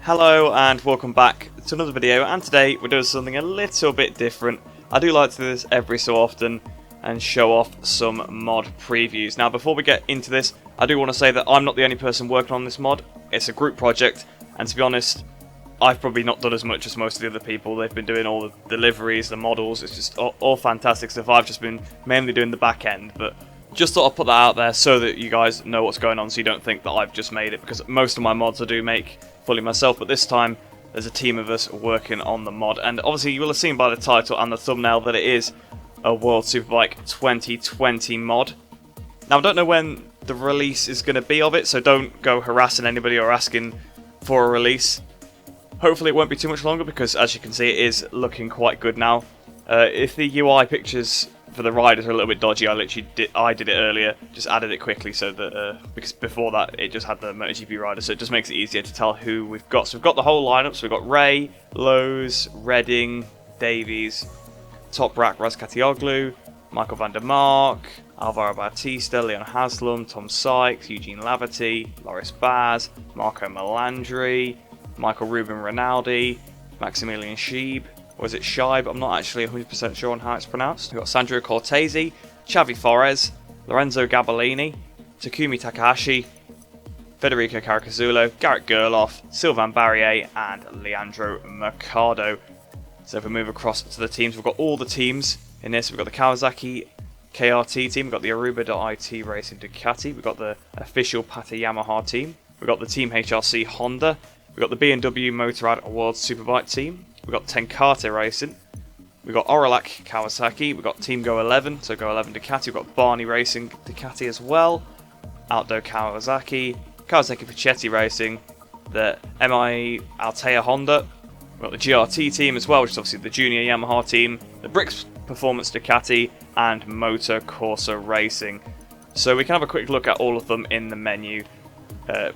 Hello and welcome back to another video, and today we're doing something a little bit different. I do like to do this every so often and show off some mod previews. Now before we get into this, I do want to say that I'm not the only person working on this mod. It's a group project, and to be honest, I've probably not done as much as most of the other people. They've been doing all the deliveries, the models, it's just all fantastic stuff. I've just been mainly doing the back end, but just thought I'd put that out there so that you guys know what's going on, so you don't think that I've just made it, because most of my mods I do make fully myself, but this time there's a team of us working on the mod. And obviously you will have seen by the title and the thumbnail that it is a World Superbike 2020 mod. Now I don't know when the release is going to be of it, so don't go harassing anybody or asking for a release. Hopefully it won't be too much longer, because as you can see it is looking quite good now. If the UI pictures for the riders are a little bit dodgy, I did it earlier, just added it quickly so that because before that it just had the MotoGP riders, so it just makes it easier to tell who we've got. So we've got the whole lineup. So we've got Ray, Lowe's, Redding, Davies, Toprak, Razkatioglu, Michael van der Mark, Alvaro Bautista, Leon Haslam, Tom Sykes, Eugene Laverty, Loris Baz, Marco Melandri, Michael Ruben Rinaldi, Maximilian Scheib. Or is it Scheib? I'm not actually 100% sure on how it's pronounced. We've got Sandro Cortese, Xavi Forez, Lorenzo Gabellini, Takumi Takahashi, Federico Caricasulo, Garrett Gerloff, Sylvain Barrier, and Leandro Mercado. So if we move across to the teams, we've got all the teams in this. We've got the Kawasaki KRT team, we've got the Aruba.IT Racing Ducati, we've got the official Pata Yamaha team, we've got the Team HRC Honda, we've got the B&W Motorrad World Superbike team, we've got Tenkate Racing, we've got Oralac Kawasaki, we've got Team Go 11, so Go 11 Ducati, we've got Barney Racing Ducati as well, Aldo Kawasaki, Kawasaki Pichetti Racing, the MI Altea Honda, we've got the GRT team as well, which is obviously the junior Yamaha team, the Brix Performance Ducati, and Motor Corsa Racing. So we can have a quick look at all of them in the menu.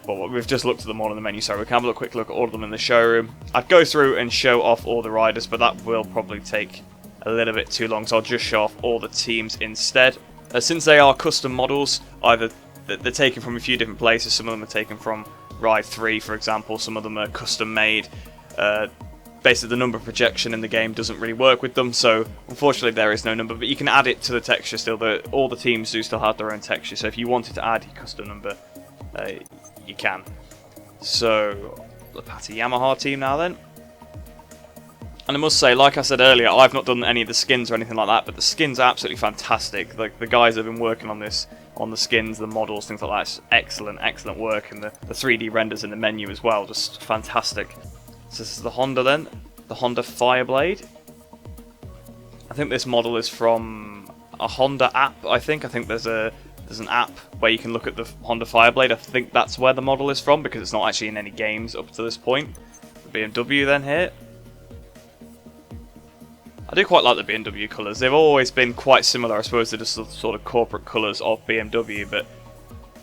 Well, we've just looked at them all in the menu, so we can have a quick look at all of them in the showroom. I'd go through and show off all the riders, but that will probably take a little bit too long, so I'll just show off all the teams instead. Since they are custom models, either they're taken from a few different places. Some of them are taken from Ride 3, for example. Some of them are custom made. Basically, the number projection in the game doesn't really work with them, so unfortunately there is no number, but you can add it to the texture still. All the teams do still have their own texture, so if you wanted to add your custom number, you can. So, the Pata Yamaha team now then. And I must say, like I said earlier, I've not done any of the skins or anything like that, but the skins are absolutely fantastic. Like, the guys that have been working on this, on the skins, the models, things like that, it's excellent work, and the 3D renders in the menu as well, just fantastic. So this is the Honda then, the Honda Fireblade. I think this model is from a Honda app, I think there's an app where you can look at the Honda Fireblade. I think that's where the model is from, because it's not actually in any games up to this point. The BMW then here. I do quite like the BMW colours. They've always been quite similar, I suppose, to just the sort of corporate colours of BMW, but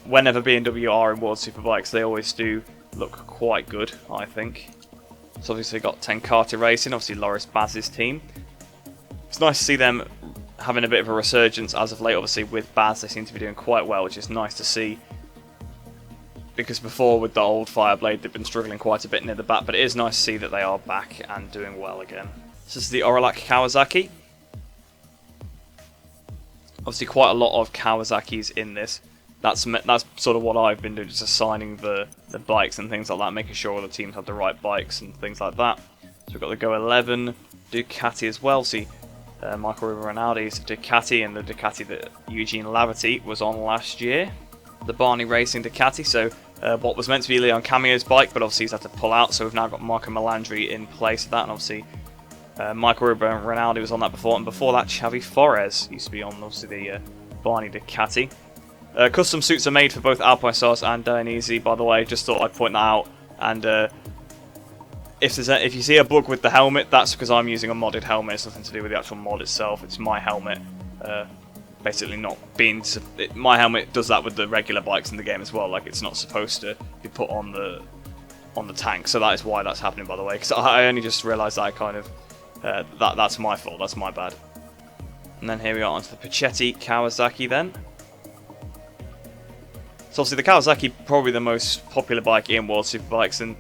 whenever BMW are in World Superbikes, they always do look quite good, I think. So obviously got Tenkate Racing, obviously Loris Baz's team. It's nice to see them having a bit of a resurgence as of late. Obviously with Baz they seem to be doing quite well, which is nice to see, because before with the old Fireblade they've been struggling quite a bit near the back, but it is nice to see that they are back and doing well again. So this is the Oralac Kawasaki. Obviously quite a lot of Kawasaki's in this. That's sort of what I've been doing, just assigning the bikes and things like that, making sure all the teams have the right bikes and things like that. So we've got the Go 11 Ducati as well. See, Michael Ruben Rinaldi's Ducati, and the Ducati that Eugene Laverty was on last year. The Barney Racing Ducati, so what was meant to be Leon Cameo's bike, but obviously he's had to pull out, so we've now got Marco Melandri in place of that, and obviously Michael Ruben Rinaldi was on that before, and before that Xavi Forez used to be on obviously the Barney Ducati. Custom suits are made for both Alpine and Dainese, by the way, just thought I'd point that out. And if you see a bug with the helmet, that's because I'm using a modded helmet. It's nothing to do with the actual mod itself, it's my helmet. Basically not being... my helmet does that with the regular bikes in the game as well, like it's not supposed to be put on the tank, so that is why that's happening, by the way, because I only just realised that I kind of... that's my fault, that's my bad. And then here we are onto the Pichetti Kawasaki then. So obviously the Kawasaki, probably the most popular bike in World Superbikes, and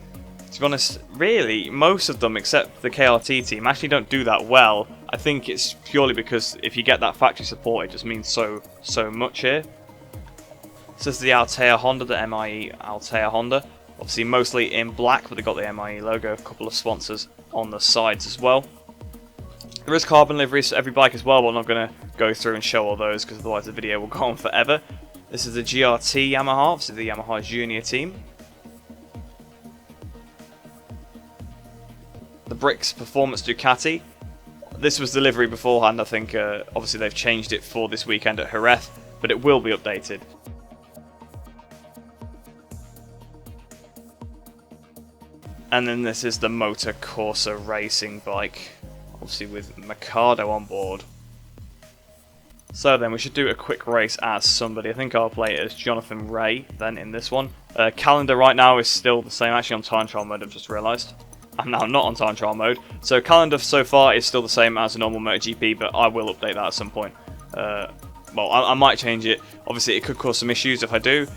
to be honest, really, most of them, except the KRT team, actually don't do that well. I think it's purely because if you get that factory support, it just means so much here. This is the Altea Honda, the MIE Altea Honda. Obviously mostly in black, but they've got the MIE logo, a couple of sponsors on the sides as well. There is carbon liveries for every bike as well, but I'm not going to go through and show all those because otherwise the video will go on forever. This is the GRT Yamaha, obviously the Yamaha Junior team. The Prix Performance Ducati. This was the livery beforehand, I think. Obviously they've changed it for this weekend at Jerez, but it will be updated. And then this is the Moto Corsa racing bike, obviously with Mikado on board. So then we should do a quick race as somebody. I think I'll play it as Jonathan Ray then in this one. Calendar right now is still the same, actually on time trial mode, I've just realised. I'm now not on time trial mode. So calendar so far is still the same as a normal MotoGP, but I will update that at some point. Well, I might change it. Obviously it could cause some issues if I do.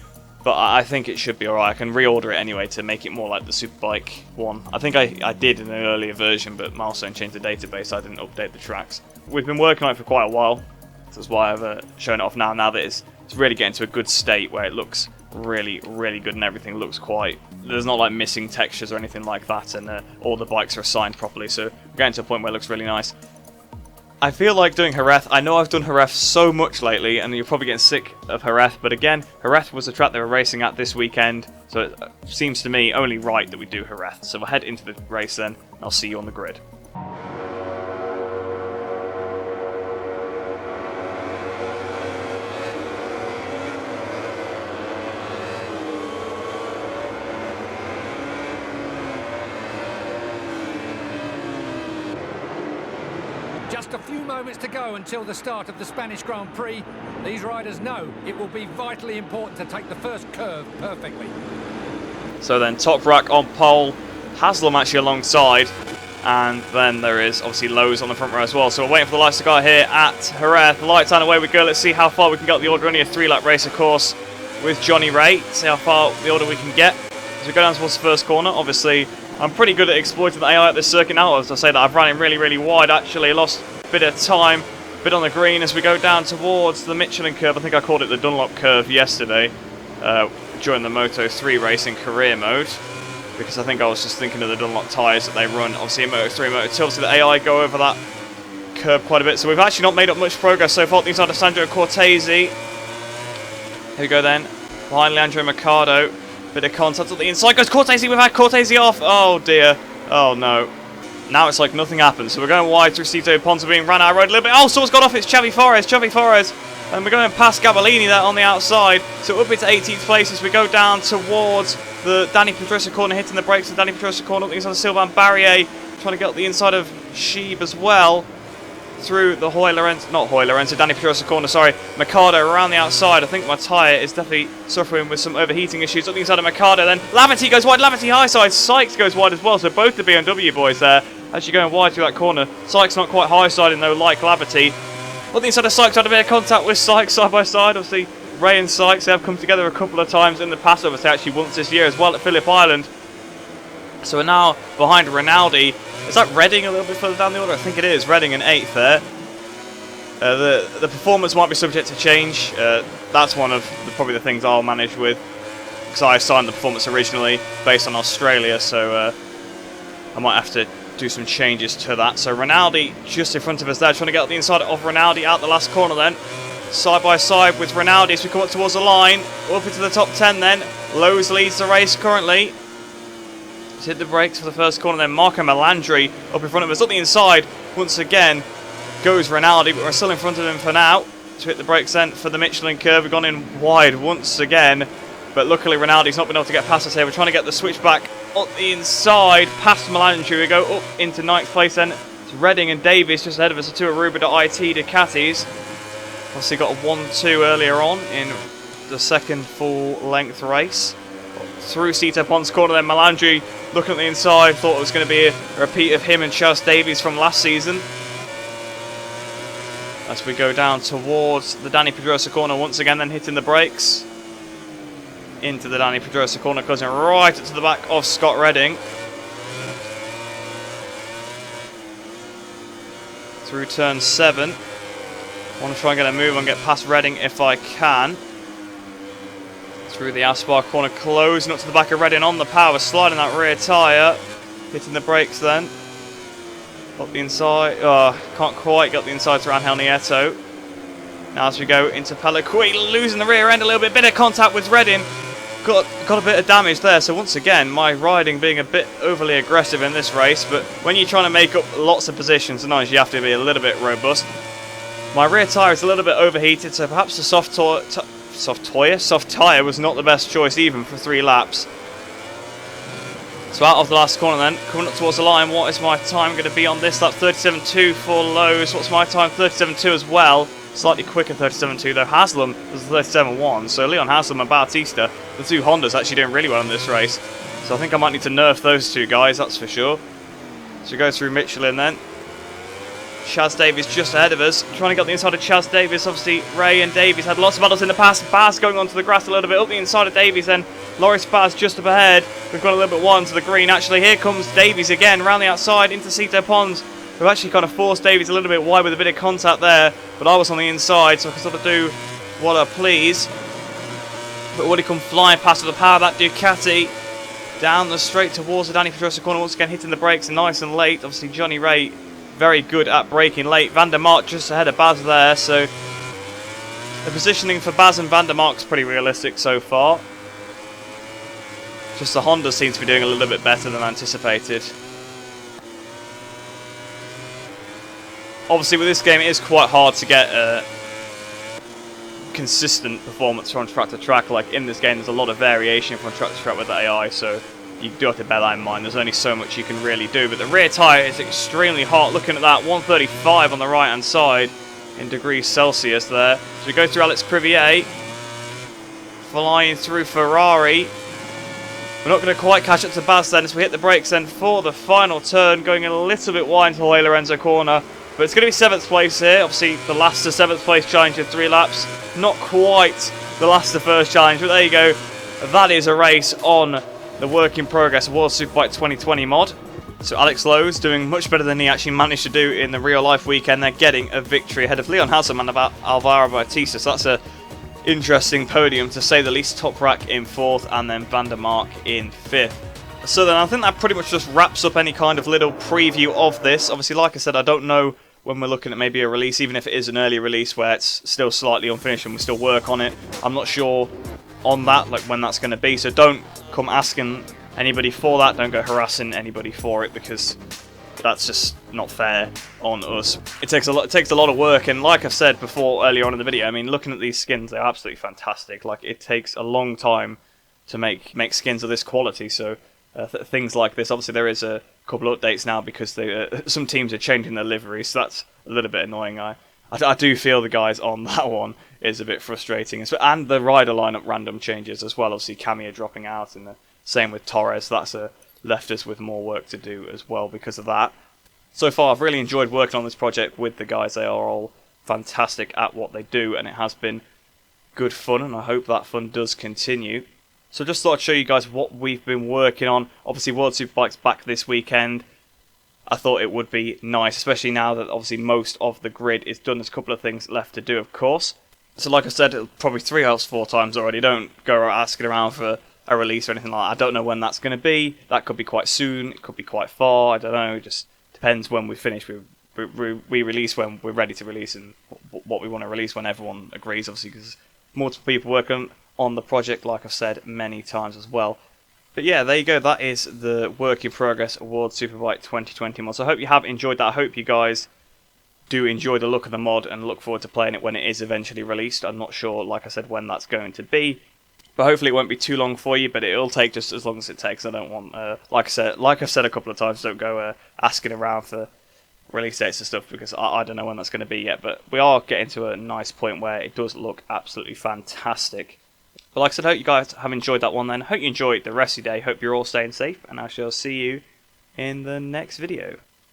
But I think it should be alright. I can reorder it anyway to make it more like the Superbike one. I think I did in an earlier version, but Milestone changed the database, so I didn't update the tracks. We've been working on it for quite a while. So that's why I've shown it off now that it's really getting to a good state where it looks really good and everything looks quite... There's not like missing textures or anything like that, and all the bikes are assigned properly, so we're getting to a point where it looks really nice. I feel like doing Jerez. I know I've done Jerez so much lately, and you're probably getting sick of Jerez, but again, Jerez was the track they were racing at this weekend, so it seems to me only right that we do Jerez. So we'll head into the race then, and I'll see you on the grid. Just a few moments to go until the start of the Spanish Grand Prix. These riders know it will be vitally important to take the first curve perfectly. So then Top Rack on pole, Haslam actually alongside, and then there is obviously Lowe's on the front row as well. So we're waiting for the lights to go here at Jerez. The lights on, away we go. Let's see how far we can get the order. Only a 3-lap race, of course, with Johnny Ray. See how far the order we can get. As we go down towards the first corner, obviously I'm pretty good at exploiting the AI at this circuit now. As I say that, I've run it really wide actually. Lost a bit of time, a bit on the green as we go down towards the Michelin curve. I think I called it the Dunlop curve yesterday during the Moto3 race in career mode, because I think I was just thinking of the Dunlop tyres that they run obviously in Moto3 and Moto2. Obviously the AI go over that curve quite a bit, so we've actually not made up much progress so far. Inside of Sandro Cortese. Here we go then, behind Leandro Mercado. Bit of contact at the inside, goes Cortese, we've had Cortese off, oh dear, oh no. Now it's like nothing happened, so we're going wide through Cito Ponza being ran out of road a little bit. Oh, someone's got off, it's Xavi Forez, and we're going past Gabellini there on the outside, so up into 18th place as we go down towards the Dani Pedrosa corner, hitting the brakes of Dani Pedrosa corner, up the inside of Sylvain Barrier, trying to get up the inside of Sheeb as well, through the Dani Pedrosa corner, sorry, Mercado around the outside. I think my tyre is definitely suffering with some overheating issues. Up the inside of Mercado, then Laverty goes wide, Laverty high side, Sykes goes wide as well, so both the BMW boys there, actually going wide through that corner. Sykes not quite high siding though, like Laverty. Up the inside of Sykes, had a bit of contact with Sykes side by side. Obviously, Ray and Sykes, they have come together a couple of times in the past, obviously actually once this year as well at Phillip Island. So we're now behind Rinaldi. Is that Reading a little bit further down the order? I think it is. Reading in 8th there. The performance might be subject to change. That's one of probably the things I'll manage with, because I assigned the performance originally based on Australia, so I might have to do some changes to that. So Rinaldi just in front of us there, trying to get up the inside of Rinaldi out the last corner then. Side by side with Rinaldi as we come up towards the line. Up into the top 10 then. Lowe's leads the race currently. He's hit the brakes for the first corner then. Marco Melandri up in front of us. Up the inside once again goes Rinaldi, but we're still in front of him for now. To hit the brakes then for the Michelin curve. We've gone in wide once again, but luckily Rinaldi's not been able to get past us here. We're trying to get the switchback up the inside past Melandri. We go up into 9th place then. It's Reading and Davies just ahead of us. The two Aruba.IT Ducatis. Obviously got a 1-2 earlier on in the second full length race. Through Cito Pon's corner then, Melandri looking at the inside, thought it was going to be a repeat of him and Chas Davies from last season. As we go down towards the Dani Pedrosa corner once again, then hitting the brakes into the Dani Pedrosa corner, closing right to the back of Scott Redding. through turn 7. I want to try and get a move and get past Reading if I can. Through the Aspar corner, closing up to the back of Reading on the power, sliding that rear tyre, hitting the brakes then. Got the inside, can't quite get the inside to Angel Nieto. Now as we go into Peliquet, losing the rear end a little bit of contact with Reading. Got a bit of damage there, so once again, my riding being a bit overly aggressive in this race, but when you're trying to make up lots of positions, sometimes you have to be a little bit robust. My rear tyre is a little bit overheated, so perhaps the soft tyre was not the best choice even for 3 laps. So out of the last corner then, coming up towards the line, what is my time going to be on this lap? 37.2 for Lowe's. What's my time? 37.2 as well. Slightly quicker 37.2 though. Haslam was 37.1, so Leon Haslam and Bautista, the 2 Hondas, actually doing really well in this race. So I think I might need to nerf those 2 guys, that's for sure. So we go through Michelin then. Chaz Davies just ahead of us, trying to get the inside of Chaz Davies. Obviously Ray and Davies had lots of battles in the past. Baz going onto the grass a little bit, up the inside of Davies then. Loris Baz just up ahead. We've got a little bit wide to the green. Actually, here comes Davies again, round the outside into Cito Pons. We've actually kind of forced Davies a little bit wide with a bit of contact there, but I was on the inside, so I can sort of do what I please. But would he come flying past with the power of that Ducati down the straight towards the Danny Pedrosa corner, once again hitting the brakes nice and late. Obviously Johnny Ray very good at braking late. Van der Mark just ahead of Baz there, so the positioning for Baz and Van der Mark is pretty realistic so far. Just the Honda seems to be doing a little bit better than anticipated. Obviously with this game it is quite hard to get a consistent performance from track to track. Like in this game there's a lot of variation from track to track with the AI, so you do have to bear that in mind. There's only so much you can really do, but the rear tyre is extremely hot. Looking at that, 135 on the right hand side in degrees Celsius there. So we go through Alex Crivier, flying through Ferrari. We're not going to quite catch up to Baz then as we hit the brakes then for the final turn, going a little bit wide into the Hoy Lorenzo corner. But it's going to be 7th place here. Obviously, the last to 7th place challenge in 3 laps. Not quite the last to first challenge, but there you go. That is a race on the Work in Progress World Superbike 2020 mod. So Alex Lowe's doing much better than he actually managed to do in the real life weekend. They're getting a victory ahead of Leon Haslam and Alvaro Bautista. So that's a interesting podium to say the least. Toprak in 4th and then Van der Mark in 5th. So then I think that pretty much just wraps up any kind of little preview of this. Obviously, like I said, I don't know when we're looking at maybe a release, even if it is an early release where it's still slightly unfinished and we still work on it. I'm not sure on that, like when that's going to be, so don't come asking anybody for that, don't go harassing anybody for it, because that's just not fair on us. It takes a lot of work, and like I said before earlier on in the video, I mean, looking at these skins, they're absolutely fantastic. Like, it takes a long time to make skins of this quality, so things like this. Obviously there is a couple of updates now because some teams are changing their liveries, so that's a little bit annoying. I do feel the guys on that one is a bit frustrating, and the rider lineup random changes as well. Obviously Camilla dropping out, and the same with Torres. That's left us with more work to do as well because of that. So far I've really enjoyed working on this project with the guys. They are all fantastic at what they do, and it has been good fun, and I hope that fun does continue. So just thought I'd show you guys what we've been working on. Obviously World Superbike's back this weekend. I thought it would be nice, especially now that obviously most of the grid is done. There's a couple of things left to do, of course. So like I said, probably 3 or 4 times already. Don't go asking around for a release or anything like that. I don't know when that's going to be. That could be quite soon. It could be quite far. I don't know. It just depends when we finish. We release when we're ready to release, and what we want to release when everyone agrees, obviously, because multiple people working on the project, like I've said many times as well. But yeah, there you go. That is the Work in Progress World Superbike 2020 mod. So I hope you have enjoyed that. I hope you guys do enjoy the look of the mod and look forward to playing it when it is eventually released. I'm not sure, like I said, when that's going to be, but hopefully it won't be too long for you. But it'll take just as long as it takes. I don't want, like I've said a couple of times, don't go asking around for release dates and stuff, because I don't know when that's going to be yet. But we are getting to a nice point where it does look absolutely fantastic. But like I said, I hope you guys have enjoyed that one then. Hope you enjoyed the rest of your day. Hope you're all staying safe, and I shall see you in the next video.